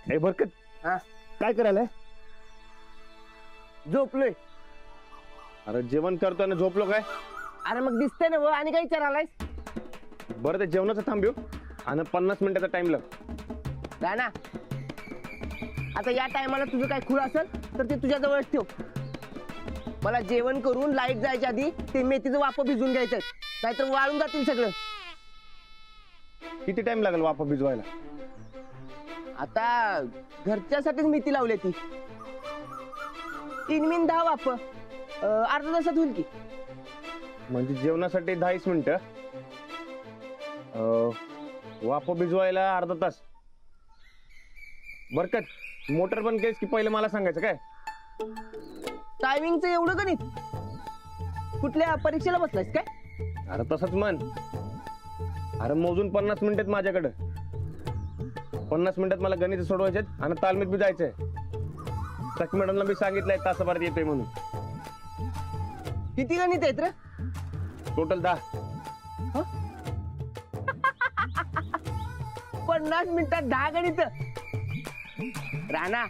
ए बरकत, हा काय करायला? झोपलोय. अरे जेवण करतो आणि झोपलो काय? अरे मग दिसतंय ना व, आणि काय विचारायलायस? बरं ते जेवणाचं थांबू आणि 50 मिनिटाचा टाइम लाग. राणा, आता या टायमाला तुझं काय खुळ असेल तर ते तुझ्या जवळच ठेव. मला जेवण करून लाईट जायच्या आधी ते मेथीचं वाप भिजून घ्यायचं, नाहीतर वाळून जातील सगळं. किती टाइम लागेल वाफा भिजवायला? आता घरच्यासाठीच मेथी लावली ती. 3 मिनिट 10 वाफ, अर्धा तासात होईल की. म्हणजे जेवणासाठी 10 मिनिटं, वाफा भिजवायला अर्धा तास. बरकत, मोटर बंद केस की पहिले मला सांगायचं काय? टायमिंगचं एवढं गणित? कुठल्या परीक्षेला बसलायस काय? अरे तसंच म्हण. अरे मोजून 50 मिनिटात माझ्याकडं. 50 मिनिटात मला गणित सोडवायचे आणि तालमीत बी जायचंय. सखी मॅडमला मी सांगितलंय तासाभरात येतोय म्हणून. किती गणित आहेत रे? टोटल 10. 50 मिनिटात 10 गणित? राणा,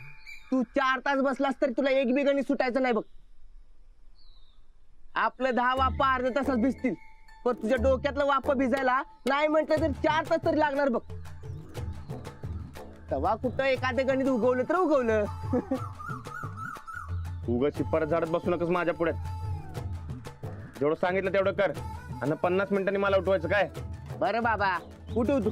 तू 4 तास बसलास तरी तुला एक बी गणित सुटायचं नाही बघ. आपलं 10 वापा अर्ध्या तासात भिजतील, पण तुझ्या डोक्यातलं वापा भिजायला नाही म्हटलं तर 4 तास तरी लागणार बघ. तेव्हा कुठं एखादं गणित उगवलं तर उगवलं. उगाच शिप्पारात झाडत बसू नकस माझ्या पुढे. जेवढं सांगितलं तेवढं कर आणि 50 मिनिटांनी मला उठवायचं काय? बरं बाबा, उठू तू.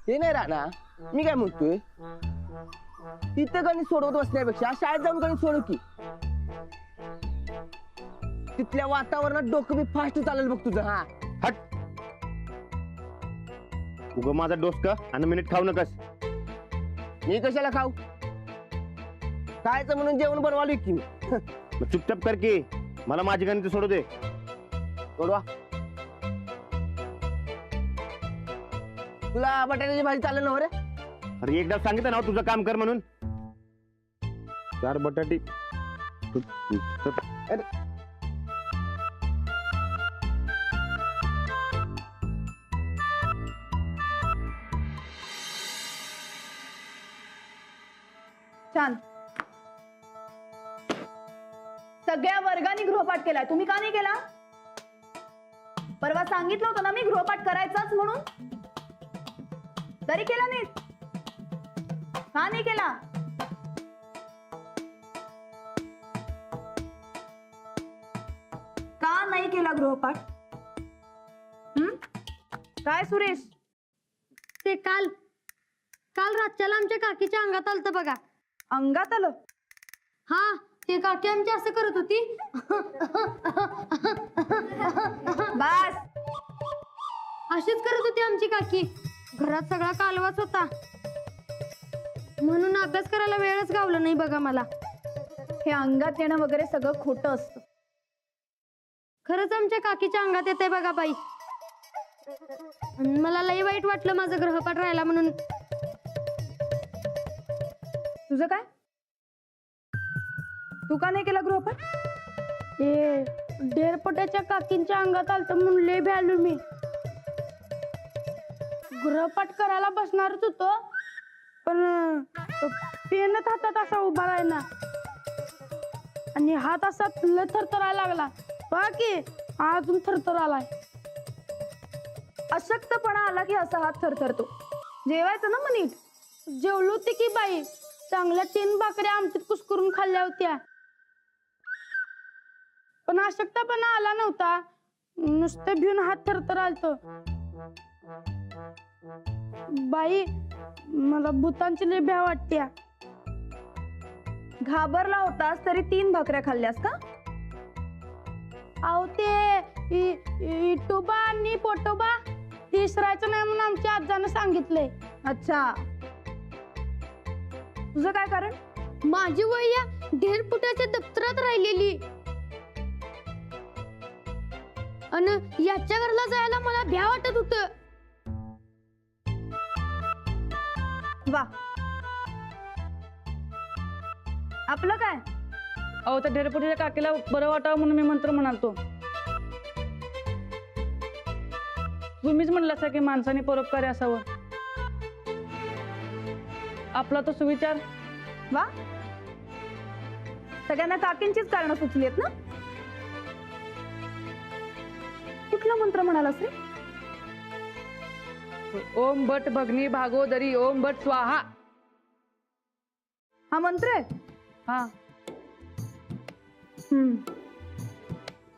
ते नाही राणा, मी काय म्हणतोय, तिथं गणित सोडवत बसण्यापेक्षा शाळेत जाऊन गणित सोडव की. तिथल्या वातावरणात डोकं बी फास्ट चालेल बघ तुझं. हा हट. उगा माझा डोसका आणि मिनिट खाऊ नकस. मी कशाला खाऊ? खायचं म्हणून जेवण बनवालोय की मी. मग चुपचाप कर की, मला माझी गणित सोडू दे. सोडवा. तुला बटाट्याची भाजी चालेल ना रे? अरे एकदा सांगितलं ना तुझं काम कर म्हणून. 4 बटाटी. अरे, छान. सगळ्या वर्गाने गृहपाठ केलाय, तुम्ही का नाही केला? परवा सांगितलं होतं ना मी गृहपाठ करायचाच म्हणून, तरी केला नाही. का नाही केला? का नाही केला गृहपाठ? काय सुरेश? ते काल रातच्याला आमच्या काकीच्या अंगात आलतं बघा. अंगात आलं? हा, ते काकी आमची असं करत होती. बस. अशीच करत होती आमची काकी. घरात सगळा कालवाच होता म्हणून अभ्यास करायला वेळच गावला नाही बघा मला. हे अंगात येणं वगैरे सगळं खोटं असतं. खरंच आमच्या काकीच्या अंगात येते बघा बाई. मला लई वाईट वाटलं माझं गृहपाठ राहिला म्हणून. तुझं काय? तू का नाही केला गृहपाठ? ते ढेरपट्याच्या काकींच्या अंगात आलतं म्हणून लई भ्यालो मी. गृहपाठ करायला बसणारच होतो, पण पेनच हातात असा उभा राहिला आणि हात असा थरथरायला लागला. बाकी अजून थरथर आलाय. अशक्तपणा आला की असा हात थरथरतो. जेवायचं ना मग नीट. जेवलो होती की बाई, चांगल्या 3 भाकऱ्या आमटीत कुस्करून खाल्ल्या होत्या, पण अशक्तपणा आला नव्हता. नुसतं भिऊन हात थरथर आलतो. बाई, मला भूतांची लई भ्या वाटत्या. घाबरला होतास तरी 3 भाकऱ्या खाल्ल्यास का? अहो ते इटोबा आणि पोटोबा तिसरायचं नाही म्हणून आमच्या आजानं सांगितलंय. अच्छा, तुझं काय कारण? माझी वय ढेरपुटाच्या दप्तरात राहिलेली. आणि याच्या घरला जायला मला भ्या वाटत होत. वा, आपलं काय? अहो त्या ढेरपुटीच्या काकीला बरं वाटावं म्हणून मी मंत्र म्हणालतो. तुम्हीच म्हणलासा की माणसाने परोपकारी असावं. आपला तो सुविचार. वा, सगळ्यांना काकींचीच कारणं सुचली आहेत ना? कुठला मंत्र म्हणालास रे? ओम भट भगनी भागोदरी ओम भट स्वाहा. हा मंत्र आहे? हा.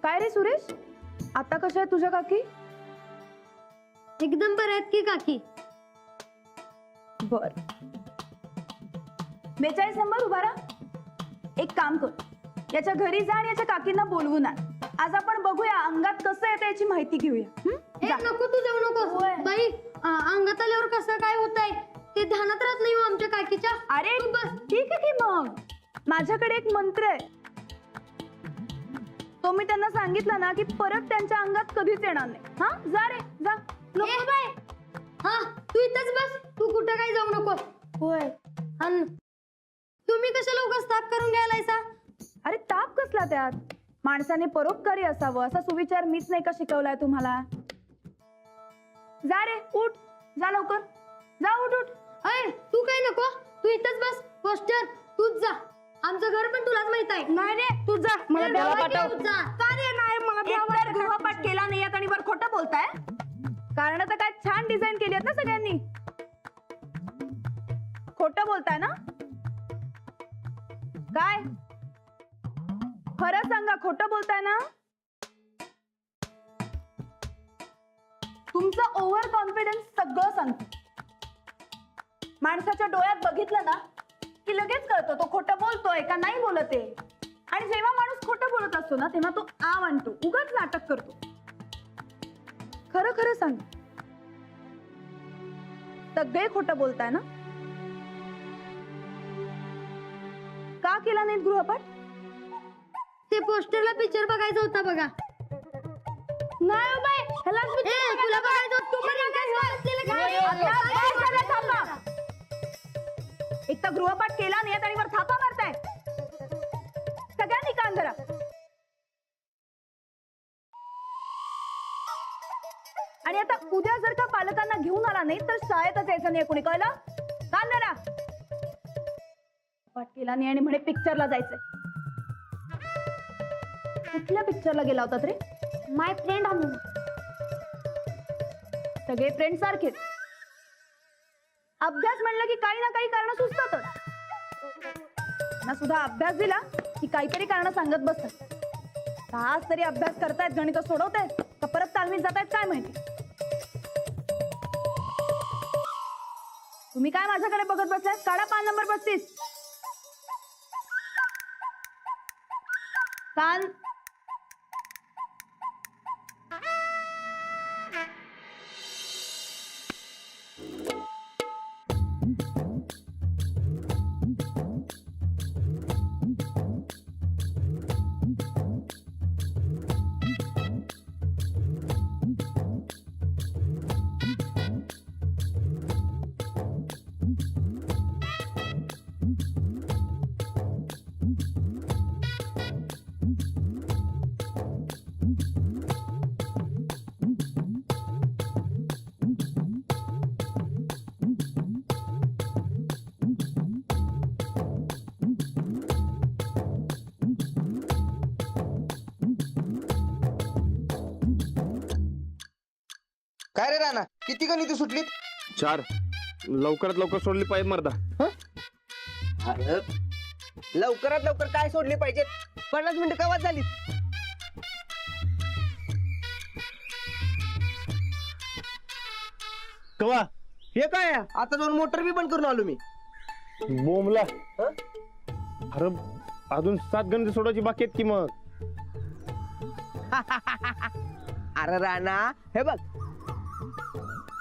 काय रे सुरेश, आता कशा आहे तुझ्या काकी? एकदम बरं आहेत की काकी. बर, 42 नंबर उभा राहा. एक काम कर, याच्या घरी जा आणि याच्या काकींना बोलवून आण. आज आपण बघूया अंगात कसं येतं याची माहिती घेऊया. जा. नको तू जाऊ नको बाई. अंगात आल्यावर कसं काय होत आहे ते ध्यानात राहत नाही हो आमच्या काकीच्या. अरे बस, ठीक आहे की मग. माझ्याकडे एक मंत्र आहे, तो मी त्यांना सांगितला ना की परत त्यांच्या अंगात कधीच येणार नाही. हा, जा रे जा. नको बाई. हा, तू इथंच बस. तू कुठं काही जाऊ नको. होय. अन तुम्ही कशाला उगाच ताप करून घ्यायलायसा? अरे ताप कसला त्यात? माणसाने परोपकारी असावं असा सुविचार मीच नाही का शिकवलाय तुम्हाला? जा रे, उठ, जा लवकर, जा, उठ उठ. अय, तू काय नको. तू इथंच बस. पोस्टर तूच जा. आमचं घर पण तुलाच माहित आहे. नाही रे, तू जा. मला त्याला भ्या वाटते, पाठव. तू जा. का रे? नाही, मला भ्या एकतर वाटते. गृहपाठ केला नाही आणि वर खोटं बोलताय. कारण तर काय छान डिझाईन केली आहेत ना सगळ्यांनी. खोटं बोलताय ना? काय खरं सांगा, खोटं बोलताय ना? तुमचं ओव्हर कॉन्फिडन्स सगळं सांगतो. माणसाच्या डोळ्यात बघितलं ना की लगेच कळतो तो खोटं बोलतोय का नाही बोलत आहे. आणि जेव्हा माणूस खोटं बोलत असतो ना तेव्हा तो आ म्हणतो, उगाच नाटक करतो. खरं खरं सांग, सगळे खोटं बोलताय ना? का केला नाहीत गृहपाठ? ते पोस्टरला पिक्चर बघायचा होता बघा. नाही हो बाई, तुला बघायचं होतं. तू पण एक तर गृहपाठ केला नाही आणि वर थापा मारताय. सगळ्यांनी कान धरा. आणि आता उद्या जर का पालकांना घेऊन आला नाही तर शाळेतच यायचं नाही. कोणी कळलं? कान धरा. पाठ केला नाही आणि म्हणे पिक्चरला जायचंय. कुठल्या पिक्चरला गेला होता रे? माय फ्रेंड आम्ही. सगळे फ्रेंड सारखेच. अभ्यास म्हणलं की काही ना काही कारण सुचतातच ना. सुद्धा अभ्यास दिला की काहीतरी कारण सांगत बसतात. तास तरी अभ्यास करतायत, गणित सोडवतायत का परत तालमीत जातायत काय माहिती. तुम्ही काय माझ्याकडे बघत बसलाय? काढा पान नंबर 35. कान. काय रे राणा, किती गणित सुटलीत? 4. लवकरात लवकर सोडली पाहिजे मर्दा. अरे लवकरात लवकर काय सोडली पाहिजेत? 50 मिनिटं कवाच झाली. कवा हे काय आहे? आता जाऊन मोटर बी बंद करून आलो मी. बोमला. हं? अरे अजून 7 गणित सोडायची बाकी आहेत की मग. अरे राणा, हे बघ,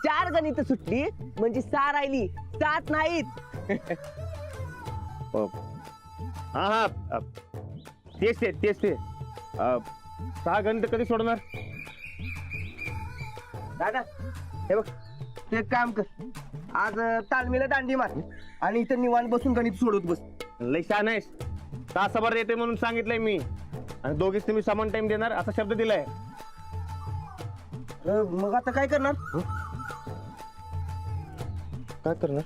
4 गणित सुटली म्हणजे 6 राहिली, 7 नाहीत. हा हा तेच ते 6 गणित कधी सोडणार? दादा हे बघ तू एक काम कर, आज तालमीला दांडी मार आणि इथं निवांत बसून गणित सोडवत बस. लय छान आहेस. तासाभर येते म्हणून सांगितलंय मी, आणि दोघीच तुम्ही समान टाइम देणार असा शब्द दिलाय. मग आता काय करणार? काय करणार?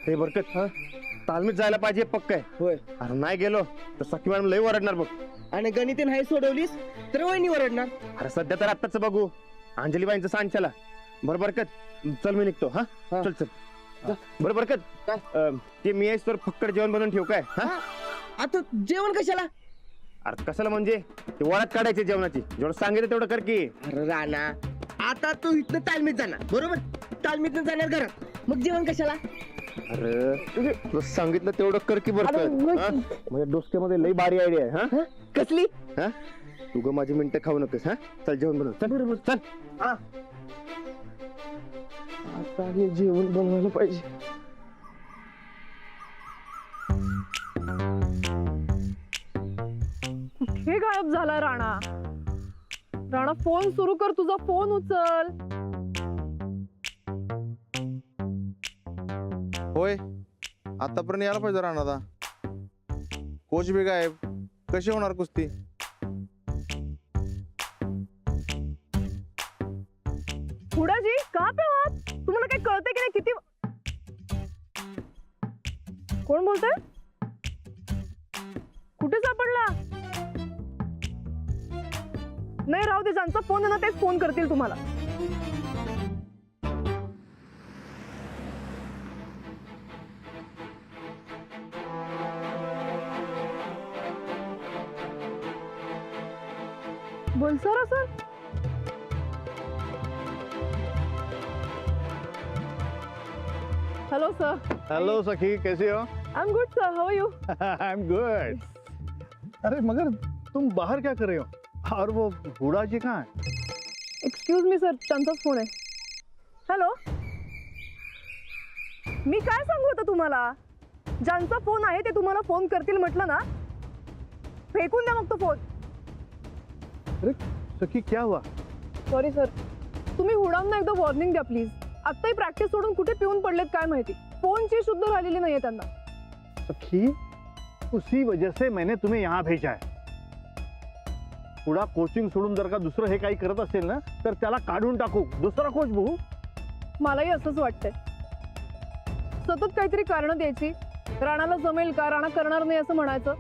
हे बरकत, तालमीत जायला पाहिजे पक्क आहे. होय. अरे नाही गेलो तर सखी मॅडम लय ओरडणार बघ. आणि गणित नाही सोडवलीस तर वहिनी ओरडणार. अरे सध्या तर आत्ताच बघू अंजलीबाईंचं सांच्याला. बरं बरकत चल मी निघतो. हा हा. चल चल. बरं बरकत ते मी आहेस तर फक्त जेवण बनवून ठेवू काय? हा आता जेवण कशाला? अरे कशाला म्हणजे ते वरात काढायची जेवणाची. जेवढं सांगितलं तेवढं कर की. अरे राणा, आता तू इथनं तालमीत जाणार बरोबर? तालमीतनं जाणार घरात, मग जेवण कशाला? अरे तुला सांगितलं तेवढं कर की बरकत. माझ्या डोसक्यामध्ये लई बारी आयडिया आहे. हा कसली? हा तू ग माझी मिनिटं खाऊ नकोस. हा चल जेवण बनव. चल बरोबर चल. हा आता हे जेवण बनवायला पाहिजे. कुठे गायब झाला राणा? राणा फोन सुरू कर, तुझा फोन उचल. होय, आतापर्यंत यायला पाहिजे राणा. कोच बी गायब, कशी होणार कुस्ती? हुडाजी का पे आहात? तुम्हाला काही कळतंय की नाही? किती कोण बोलतंय? कुठे सापडला? नाही राहू दे, ज्यांचा फोन आहे ना तेच फोन करतील तुम्हाला. बोल sir. Sir hello sir. Hello Sakhi, कैसी हो? I am good sir, how are you? I am good. अरे मगर तुम बाहर क्या कर रहे हो? और वो हुडा जी कहाँ है? एक्सक्यूज मी सर, त्यांचाच फोन आहे. हॅलो, मी काय सांगू होतं तुम्हाला? ज्यांचा फोन आहे ते तुम्हाला फोन करतील म्हटलं ना. फेकून द्या मग तो फोन. अरे सखी क्या हुआ? सॉरी सर, तुम्ही हुडांना एकदा वॉर्निंग द्या प्लीज. आत्ताही प्रॅक्टिस सोडून कुठे पिऊन पडलेत काय माहिती. फोनची शुद्ध राहिलेली नाहीये त्यांना. सखी, उसी वजह से मैंने तुम्हें यहाँ भेजा है. हुडा कोचिंग सोडून जर का दुसरं हे काही करत असेल ना तर त्याला काढून टाकू, दुसरा कोच बघू. मलाही असंच वाटतंय. सतत काहीतरी कारणं द्यायची. राणाला जमेल का, राणा करणार नाही असं म्हणायचं.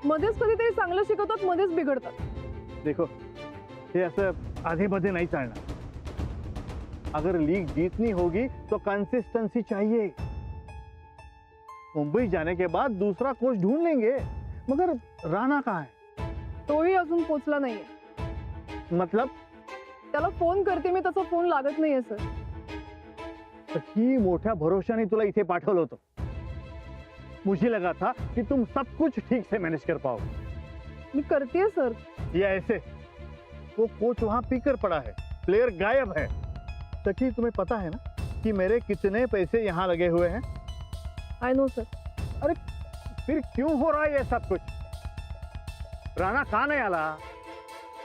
मध्येच कधीतरी चांगलं शिकवतात, मध्येच बिघडतात. देखो, ये ऐसे आधे बधे नहीं चलना. अगर लीग जीतनी होगी तो कंसिस्टेंसी चाहिए. मुंबई जाने के बाद दूसरा कोच ढूंढ लेंगे. मगर राणा कहाँ है? तोही अजून पोचला नाहीये. मतलब त्याला फोन करते मी, त्याचा फोन लागत नाहीये सर. ही मोठ्या भरोशाने तुला इथे पाठवलं होतं. मुझे लगा था कि तुम सब कुछ ठीक से मैनेज कर पाओ. मी करतेय सर. ये ऐसे, वो कोच वहां पीकर पड़ा है, प्लेयर गायब है. सखी, तुम्हें पता है ना कि मेरे कितने पैसे यहाँ लगे हुए हैं? I know sir. अरे फिर क्यों हो रहा है ये सब कुछ? राणा का नाही आला?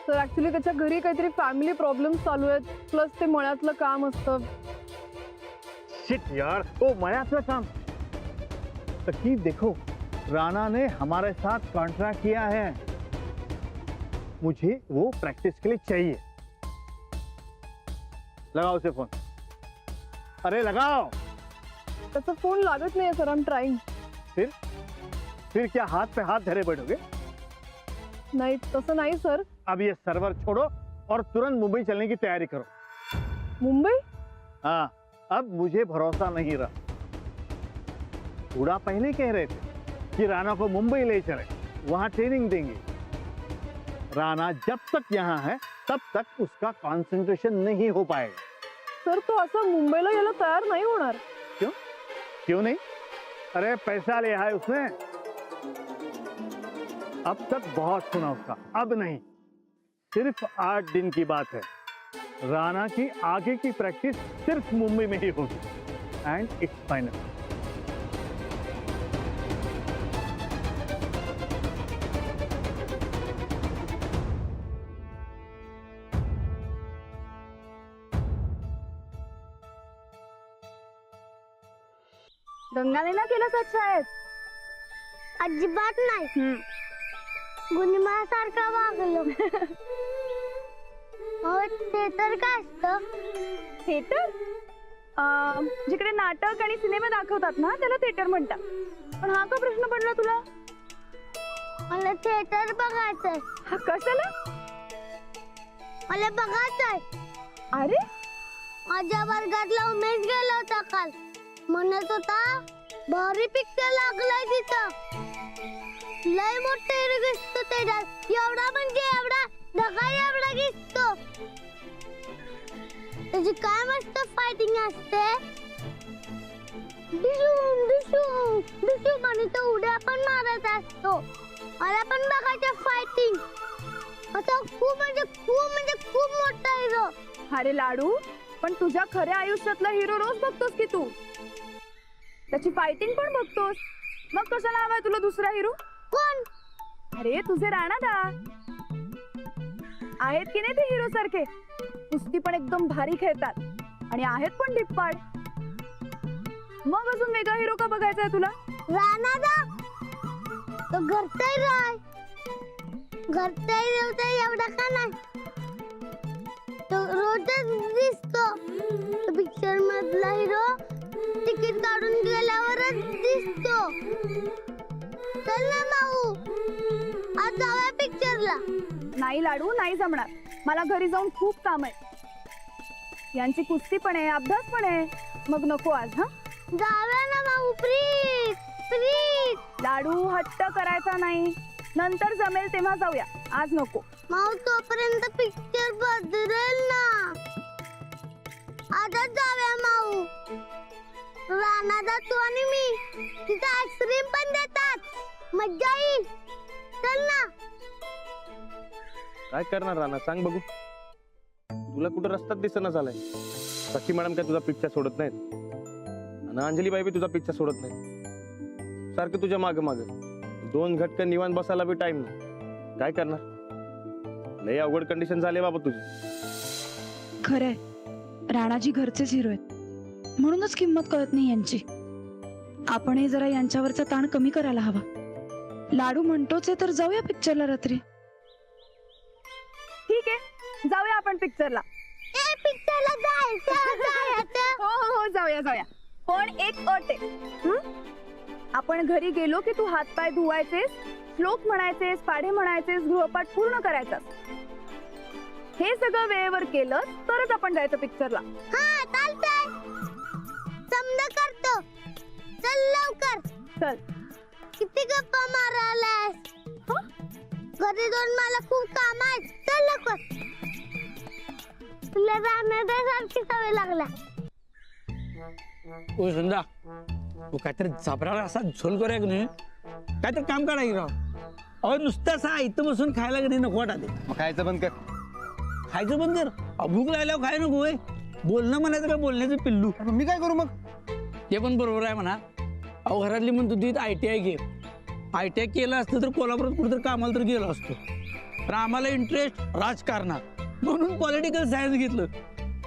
सर ऍक्च्युली त्याच्या घरी काहीतरी फॅमिली प्रॉब्लेम्स चालू आहेत, प्लस ते मळ्यातलं काम असतं. शिट यार, वो मयातलं काम. सखी देखो, राणा ने हमारे साथ कॉन्ट्रैक्ट किया है. मुझे वो प्रैक्टिस के लिए चाहिए. लगाओ उसे फोन. अरे लगाओ. त्याचा फोन लागत नाहीये सर. I am trying. फिर क्या हाथ पे हाथ धरे बैठोगे? नाही तसं नाही सर. अब ये सर्वर छोड़ो और तुरंत मुंबई चलने की तैयारी करो. मुंबई? हाँ, अब मुझे भरोसा नहीं रहा. हुडा पहले कह रहे थे कि राणा को मुंबई ले चले, वहां ट्रेनिंग देंगे. राणा जब तक यहाँ है तब तक उसका कंसंट्रेशन नहीं हो पाएगा. सर तो असं मुंबईला यायला तयार नाही होणार. क्यों नहीं? अरे पैसा लिया है उसने. अब तक बहुत सुना उसका, अब नहीं. सिर्फ 8 दिन की बात है. राणा की आगे की प्रैक्टिस सिर्फ मुंबई में ही होगी एंड इट्स फाइनल। गंगाने ना केलं स्वच्छ शाळेत. अजिबात नाही. गुणमासारखं वागलो. हो ते तर काय असतं? थिएटर जिकडे नाटक आणि सिनेमा दाखवतात ना त्याला थिएटर म्हणतात. पण हा का प्रश्न पडला तुला? मला थिएटर बघायचंय. हा कशाला? मला बघायचंय. अरे माझ्या वर्गातला उमेश गेला होता काल. म्हणत होता भारी पिक्चर लागलाय तिथं. लय मोठा हिरो दिसतो त्याच्यात. एवढा म्हणजे एवढा ढगा एवढा दिसतो. त्याची काय मस्त फायटिंग असते. डिशूम डिशूम डिशूम आणि तो उड्या पण मारत असतो. मला पण बघायचं फायटिंग. आता खूप मोठा हिरो. अरे लाडू, पण तुझ्या खऱ्या आयुष्यातला हिरो रोज बघतोस की तू? त्याची फायटिंग पण बघतोस. मग कशाला हवाय तुला दुसरा हिरो? कोण? अरे तुझे राणादा आहेत की नाही ते हिरो सारखे. कुस्ती पण एकदम भारी खेळतात आणि आहेत पण धिप्पाड. मग अजून वेगळा हिरो का बघायचा आहे तुला? राणादा तो घरचा हिरो आहे. घरचा हिरो तर एवढा का नाही. तो रोजच दिसतो. पिक्चर मधला हिरो तिकीट काढून गेल्यावरच दिसतो. चल ना माऊ, आज जाऊया पिक्चरला. नाही लाडू, नाही जमणार. मला घरी जाऊन खूप काम आहे. यांची कुस्ती पण आहे, अभ्यास पण आहे. मग नको आज. हा जाऊया ना माऊ, प्लीज प्लीज. लाडू हट्ट करायचा नाही. नंतर जमेल तेव्हा जाऊया, आज नको. माऊ तोपर्यंत पिक्चर बदलेल ना. आजच जाऊया माऊ. राणा तू आणि मी तिथे आईस्क्रीम पण देतात. मज्जा येईल. चल ना. काय करणार राणा सांग बघू. तुला कुठं रस्त्यात दिसेना झालाय. सखी मॅडम काय तुझा पिक्चर सोडत नाहीत आणि अंजली बाई बी तुझा पिक्चर सोडत नाही. सारखं तुझ्या माग माग. 2 घटकन निवांत बसायला बी टाइम नाही. काय करणार. लय अवघड कंडिशन झाले बाबा तुझी. खरंय, राणाजी घरचेच हिरो आहेत. म्हणूनच किंमत कळत नाही यांची. आपणही जरा यांच्यावरचा ताण कमी करायला हवा. लाडू म्हणतोच आहे तर जाऊया पिक्चरला रात्री. ठीक आहे, जाऊया आपण पिक्चरला. पिक्चरला जायचं. हो हो हो, जाऊया जाऊया. पण एक अट आहे. आपण घरी गेलो की तू हातपाय धुवायचेस, श्लोक म्हणायचेस, पाढे म्हणायचेस, गृहपाठ पूर्ण करायचा. हे सगळं वेळेवर केलं तरच आपण जायचं पिक्चरला. हा चालतंय. समजा करतो. चल लवकर. चल. किती गप्पा मारायलास? घरी जाऊन मला खूप काम आहे. चल लवकर. तुला राहण्यासारखी सवय लागला. ओ संदा, तू काहीतरी जबराला असा झोल करूया की नाही. काहीतरी काम काढा की राव. अहो नुसतं असा इथं बसून खायला की नाही नको वाटते. मग खायचं बंद कर. खायचं बंद कर. अहो, भूक लागल्यावर खाय नको होय. बोलणं म्हणायचं काय बोलण्याचं पिल्लू. मी काय करू मग. ते पण बरोबर आहे म्हणा. अहो घरातली म्हणतो तू ITI घे. ITI केलं असतं तर कोल्हापुरात कुठेतरी कामाला तर गेलो असतो. पण आम्हाला इंटरेस्ट राजकारणात म्हणून पॉलिटिकल सायन्स घेतलं.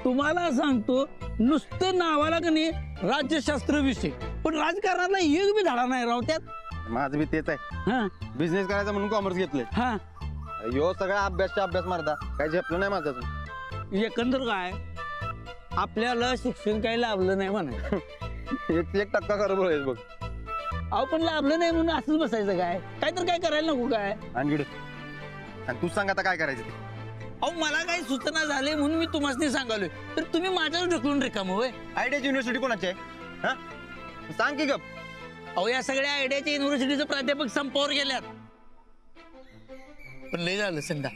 तुम्हाला सांगतो नुसतं नावाला का नाही राज्यशास्त्र विषय, पण राजकारणातला एक बी धडा नाही राव त्यात. माझं बी तेच आहे. हा बिझनेस करायचा म्हणून कॉमर्स घेतलंय. हा यो सगळा अभ्यास मारता. काय झेपलं नाही माझं अजून. एकंदर काय आपल्याला शिक्षण काही लाभलं नाही म्हणा. 1% खरं बोलायचं बघ. अहो पण लाभलं नाही म्हणून असंच बसायचं काय. काहीतरी काय करायला नको काय. आणि तू सांग आता काय करायचं ते. अहो मला काही सूचना झाले म्हणून मी तुम्हाला सांगालोय, तर तुम्ही माझ्यावर ढकलून रिकाम होय. आयडियाची युनिव्हर्सिटी कोणाची आहे? हा सांग की गप. अहो या सगळ्या आयडियाच्या युनिव्हर्सिटीचे प्राध्यापक संपावर गेल्यात. पण लय झालं संध्या.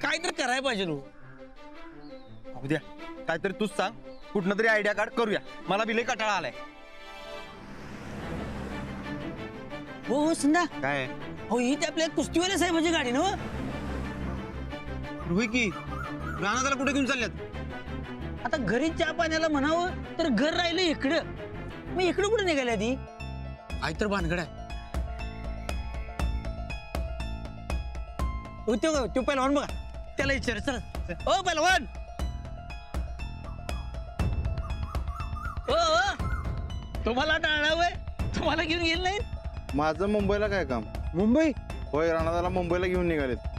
काय तर करायला पाहिजे लो. उद्या काहीतरी तूच सांग. कुठनं तरी आयडिया काढ, करूया. मला बी लय कंटाळा आलाय. हो हो संध्या. काय हो ही ते आपल्या कुस्तीवाल्या साहेबाची गाडी ना. रुही की राणा त्याला कुठे घेऊन चालल्यात. आता घरी चहा पाण्याला म्हणावं तर घर राहिलं इकडं. मग इकडं कुठे निघाली आधी? आई तर भानगड आहे. तो पहिलवान बघा, त्याला विचार. चल ओ पहिलवान. ओ तुम्हाला टाळावंय, तुम्हाला घेऊन गेलं नाही? माझं मुंबईला काय काम? मुंबई होय, राणादाला मुंबईला घेऊन निघालेत.